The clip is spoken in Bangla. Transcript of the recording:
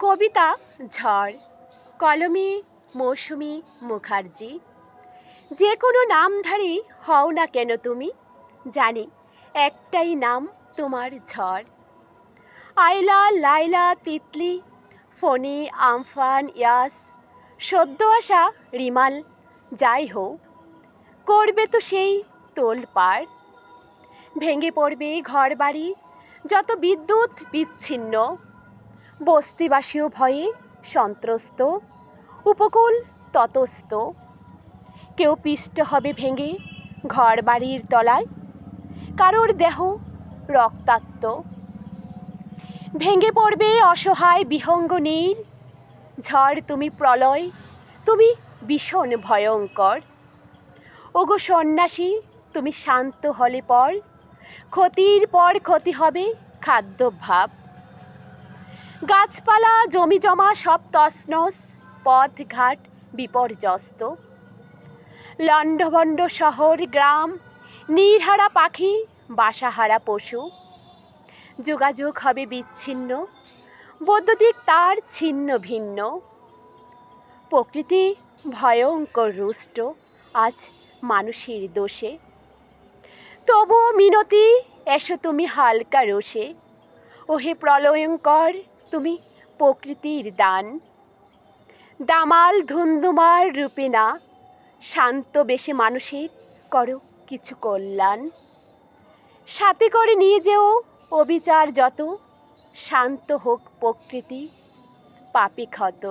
কবিতা ঝড়, কলমে মৌসুমী মুখার্জি। যে কোনো নামধারী হও না কেন তুমি, জানি একটাই নাম তোমার ঝড়। আয়লা, লায়লা, তিতলি, ফণি, আমফান, ইয়াস, সদ্য আসা রিমাল, যাই হোক করবে তো সেই তোলপাড়। ভেঙে পড়বে ঘরবাড়ি, যত বিদ্যুৎ বিচ্ছিন্ন, বস্তিবাসীও ভয়ে সন্ত্রস্ত, উপকূল ততস্থ। কেউ পিষ্ট হবে ভেঙে ঘরবাড়ির তলায়, কারোর দেহ রক্তাক্ত। ভেঙে পড়বে অসহায় বিহঙ্গ নীর, ঝড় তুমি প্রলয়, তুমি ভীষণ ভয়ঙ্কর। ওগো সন্ন্যাসী, তুমি শান্ত হলে পর, ক্ষতির পর ক্ষতি হবে খাদ্যভাব। গাছপালা জমি জমা সব তছনছ, পথঘাট বিপর্যস্ত। লণ্ডভণ্ড শহর গ্রাম, নীরহারা পাখি, বাসাহারা পশু। যোগাযোগ হবে বিচ্ছিন্ন, বৈদ্যুতিক তার ছিন্ন ভিন্ন। প্রকৃতি ভয়ঙ্কর রুষ্ট আজ মানুষের দোষে। তবুও মিনতি, এসো তুমি হালকা রোষে। ওহে প্রলয়ঙ্কর, তুমি প্রকৃতির দান। দামাল ধুন্ধুমার রূপে না, শান্ত বেশে মানুষের করো কিছু কল্যাণ। সাথে করে নিয়ে যেও অবিচার যত, শান্ত হোক প্রকৃতি পাপী ক্ষত।